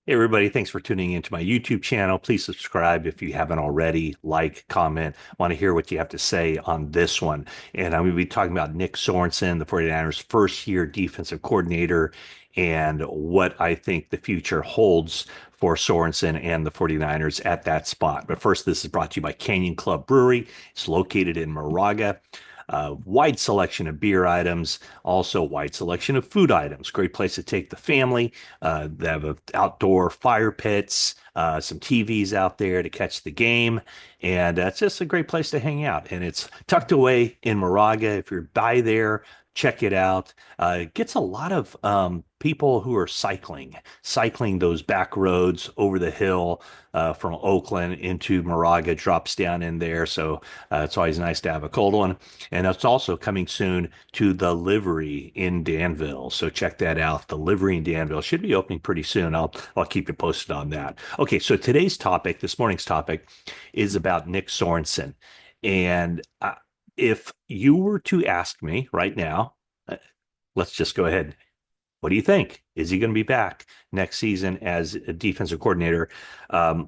Hey everybody, thanks for tuning into my YouTube channel. Please subscribe if you haven't already. Like, comment. Want to hear what you have to say on this one. And I'm going to be talking about Nick Sorensen, the 49ers' first year defensive coordinator, and what I think the future holds for Sorensen and the 49ers at that spot. But first, this is brought to you by Canyon Club Brewery. It's located in Moraga. Wide selection of beer items, also wide selection of food items. Great place to take the family. They have outdoor fire pits, some TVs out there to catch the game, and it's just a great place to hang out. And it's tucked away in Moraga. If you're by there, check it out. It gets a lot of people who are cycling those back roads over the hill from Oakland into Moraga, drops down in there. So it's always nice to have a cold one. And it's also coming soon to the Livery in Danville. So check that out. The Livery in Danville should be opening pretty soon. I'll keep you posted on that. Okay, so today's topic, this morning's topic, is about Nick Sorensen. And if you were to ask me right now, uh, let's just go ahead. What do you think? Is he going to be back next season as a defensive coordinator?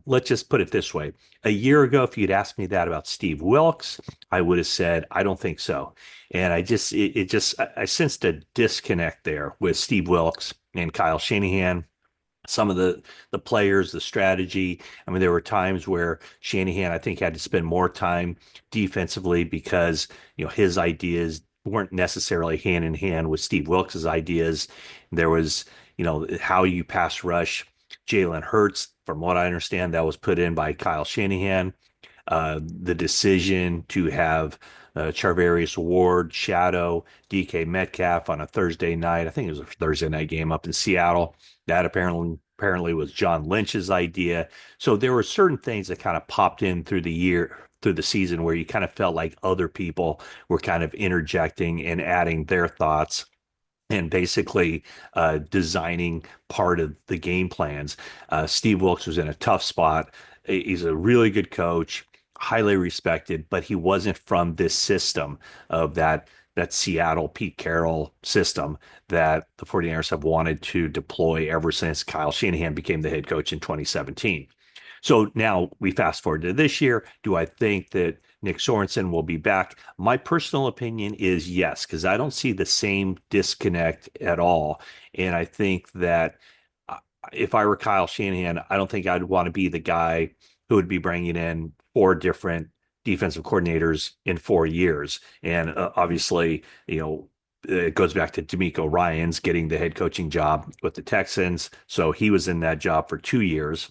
Let's just put it this way. A year ago, if you'd asked me that about Steve Wilks, I would have said, I don't think so. And I sensed a disconnect there with Steve Wilks and Kyle Shanahan. Some of the players, the strategy. I mean, there were times where Shanahan, I think, had to spend more time defensively because, his ideas weren't necessarily hand in hand with Steve Wilks's ideas. There was, how you pass rush Jalen Hurts, from what I understand, that was put in by Kyle Shanahan. The decision to have Charvarius Ward shadow DK Metcalf on a Thursday night. I think it was a Thursday night game up in Seattle. That apparently was John Lynch's idea. So there were certain things that kind of popped in through the season where you kind of felt like other people were kind of interjecting and adding their thoughts and basically designing part of the game plans. Steve Wilks was in a tough spot. He's a really good coach, highly respected, but he wasn't from this system of that Seattle Pete Carroll system that the 49ers have wanted to deploy ever since Kyle Shanahan became the head coach in 2017. So now we fast forward to this year. Do I think that Nick Sorensen will be back? My personal opinion is yes, because I don't see the same disconnect at all. And I think that uh, if I were Kyle Shanahan, I don't think I'd want to be the guy who would be bringing in four different defensive coordinators in 4 years. And obviously, it goes back to D'Amico Ryans getting the head coaching job with the Texans. So he was in that job for 2 years.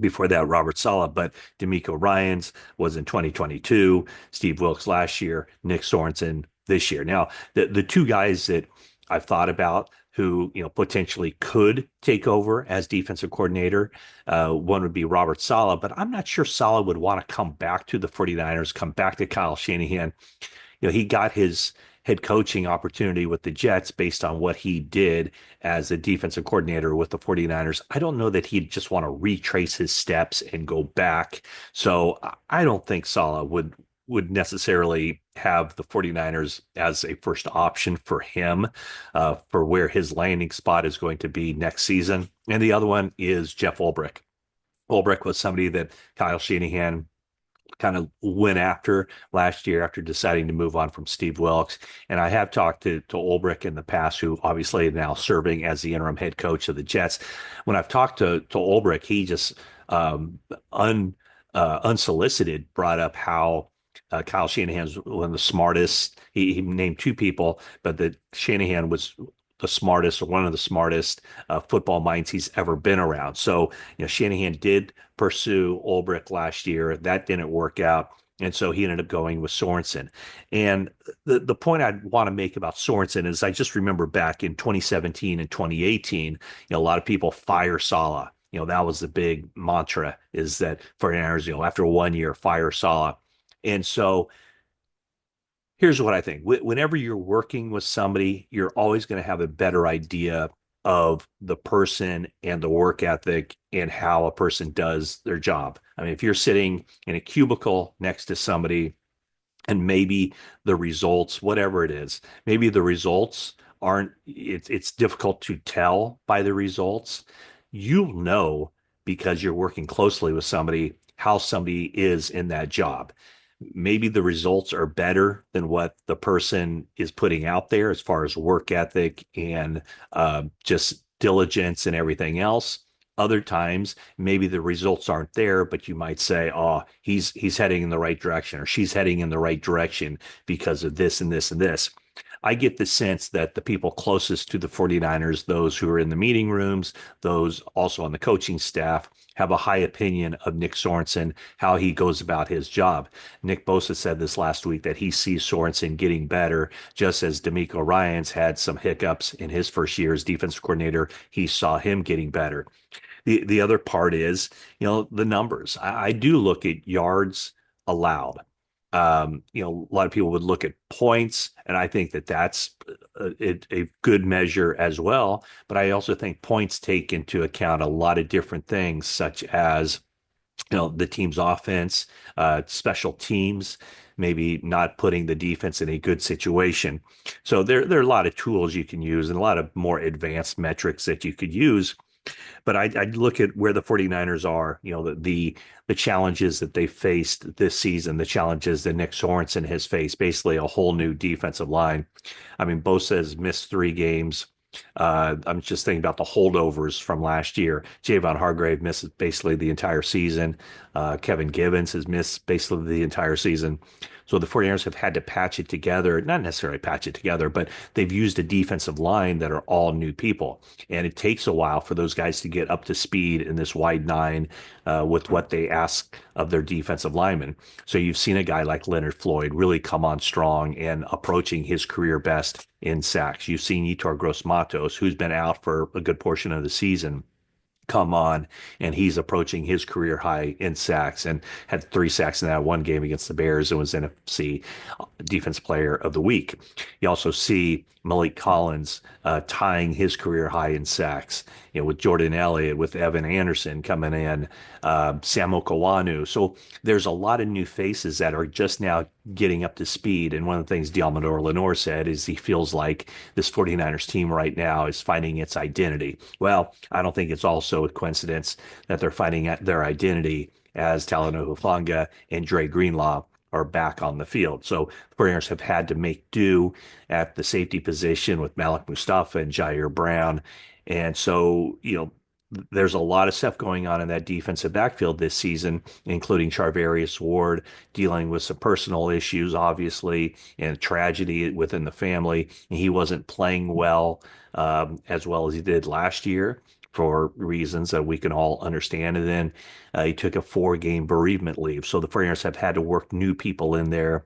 Before that, Robert Saleh, but D'Amico Ryans was in 2022, Steve Wilks last year, Nick Sorensen this year. Now, the two guys that I've thought about who potentially could take over as defensive coordinator, one would be Robert Saleh, but I'm not sure Saleh would want to come back to the 49ers, come back to Kyle Shanahan. He got his head coaching opportunity with the Jets based on what he did as a defensive coordinator with the 49ers. I don't know that he'd just want to retrace his steps and go back. So I don't think Saleh would necessarily have the 49ers as a first option for him for where his landing spot is going to be next season. And the other one is Jeff Ulbrich. Ulbrich was somebody that Kyle Shanahan kind of went after last year after deciding to move on from Steve Wilks. And I have talked to Ulbrich in the past, who obviously now serving as the interim head coach of the Jets. When I've talked to Ulbrich, he just um, un unsolicited brought up how Kyle Shanahan's one of the smartest. He named two people, but that Shanahan was the smartest or one of the smartest football minds he's ever been around. So, Shanahan did pursue Ulbrich last year. That didn't work out. And so he ended up going with Sorensen. And the point I'd want to make about Sorensen is I just remember back in 2017 and 2018, a lot of people fire Saleh. That was the big mantra is that 49ers, after 1 year, fire Saleh. And so here's what I think. Whenever you're working with somebody, you're always going to have a better idea of the person and the work ethic and how a person does their job. I mean, if you're sitting in a cubicle next to somebody and maybe the results, whatever it is, maybe the results aren't, it's difficult to tell by the results. you'll know because you're working closely with somebody how somebody is in that job. Maybe the results are better than what the person is putting out there as far as work ethic and just diligence and everything else. Other times, maybe the results aren't there, but you might say, "Oh, he's heading in the right direction, or she's heading in the right direction because of this and this and this." I get the sense that the people closest to the 49ers, those who are in the meeting rooms, those also on the coaching staff, have a high opinion of Nick Sorensen, how he goes about his job. Nick Bosa said this last week that he sees Sorensen getting better, just as D'Amico Ryans had some hiccups in his first year as defensive coordinator. He saw him getting better. The other part is, the numbers. I do look at yards allowed. A lot of people would look at points, and I think that that's a good measure as well. But I also think points take into account a lot of different things, such as the team's offense, special teams, maybe not putting the defense in a good situation. So there are a lot of tools you can use and a lot of more advanced metrics that you could use, but I'd look at where the 49ers are, the challenges that they faced this season, the challenges that Nick Sorensen has faced, basically a whole new defensive line. I mean, Bosa has missed 3 games. I'm just thinking about the holdovers from last year. Javon Hargrave missed basically the entire season. Kevin Givens has missed basically the entire season. So the 49ers have had to patch it together, not necessarily patch it together, but they've used a defensive line that are all new people. And it takes a while for those guys to get up to speed in this wide nine with what they ask of their defensive linemen. So you've seen a guy like Leonard Floyd really come on strong and approaching his career best in sacks. You've seen Yetur Gross-Matos, who's been out for a good portion of the season, come on, and he's approaching his career high in sacks and had 3 sacks in that one game against the Bears and was NFC Defense Player of the Week. You also see Malik Collins tying his career high in sacks, with Jordan Elliott, with Evan Anderson coming in, Sam Okawanu. So there's a lot of new faces that are just now getting up to speed. And one of the things Diamador Lenore said is he feels like this 49ers team right now is finding its identity. Well, I don't think it's also a coincidence that they're finding their identity as Talanoa Hufanga and Dre Greenlaw are back on the field. So the 49ers have had to make do at the safety position with Malik Mustafa and Jair Brown. And so, there's a lot of stuff going on in that defensive backfield this season, including Charvarius Ward dealing with some personal issues, obviously, and tragedy within the family. And he wasn't playing as well as he did last year for reasons that we can all understand. And then he took a 4-game bereavement leave. So the 49ers have had to work new people in there.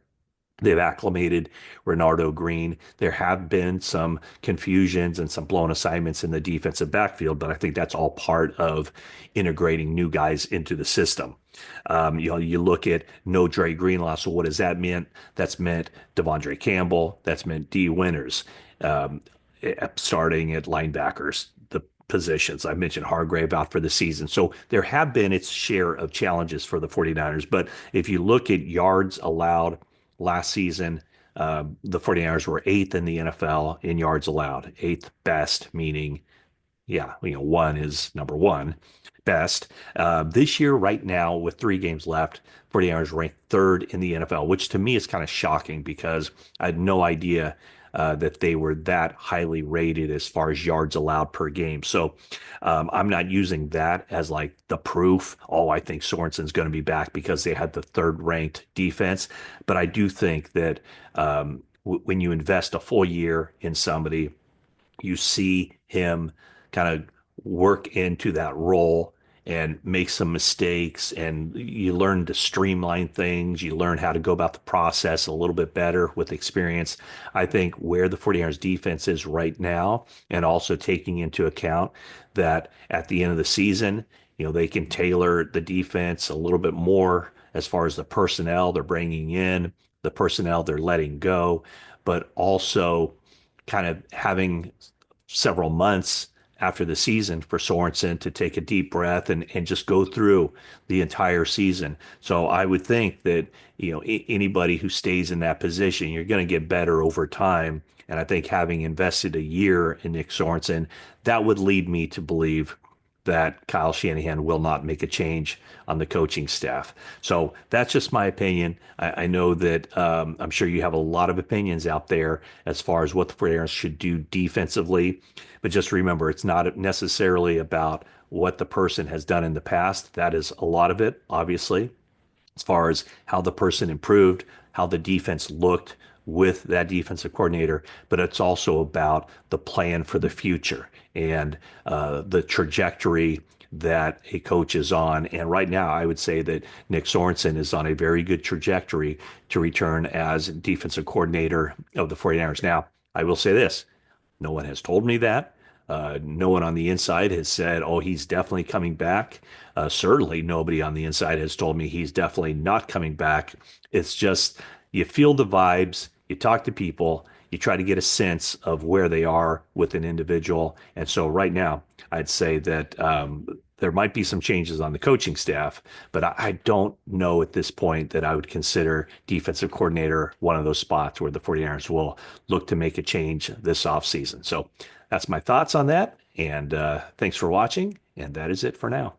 They've acclimated Renardo Green. There have been some confusions and some blown assignments in the defensive backfield, but I think that's all part of integrating new guys into the system. You look at no Dre Greenlaw. So what does that mean? That's meant Devondre Campbell. That's meant D Winters, starting at linebackers. The positions. I mentioned Hargrave out for the season. So there have been its share of challenges for the 49ers. But if you look at yards allowed last season, the 49ers were 8th in the NFL in yards allowed, 8th best, meaning, yeah, one is number one best. This year, right now, with 3 games left, 49ers ranked 3rd in the NFL, which to me is kind of shocking because I had no idea that they were that highly rated as far as yards allowed per game. So I'm not using that as like the proof. Oh, I think Sorensen's going to be back because they had the 3rd-ranked defense. But I do think that when you invest a full year in somebody, you see him kind of work into that role and make some mistakes, and you learn to streamline things. You learn how to go about the process a little bit better with experience. I think where the 49ers defense is right now, and also taking into account that at the end of the season, they can tailor the defense a little bit more as far as the personnel they're bringing in, the personnel they're letting go, but also kind of having several months after the season for Sorensen to take a deep breath and just go through the entire season. So I would think that, anybody who stays in that position, you're going to get better over time. And I think having invested a year in Nick Sorensen, that would lead me to believe that Kyle Shanahan will not make a change on the coaching staff. So that's just my opinion. I know that I'm sure you have a lot of opinions out there as far as what the 49ers should do defensively. But just remember, it's not necessarily about what the person has done in the past. That is a lot of it, obviously, as far as how the person improved, how the defense looked with that defensive coordinator, but it's also about the plan for the future and the trajectory that a coach is on. And right now, I would say that Nick Sorensen is on a very good trajectory to return as defensive coordinator of the 49ers. Now, I will say this. No one has told me that. No one on the inside has said, oh, he's definitely coming back. Certainly, nobody on the inside has told me he's definitely not coming back. It's just you feel the vibes, you talk to people, you try to get a sense of where they are with an individual. And so, right now, I'd say that there might be some changes on the coaching staff, but I don't know at this point that I would consider defensive coordinator one of those spots where the 49ers will look to make a change this offseason. So that's my thoughts on that. And thanks for watching. And that is it for now.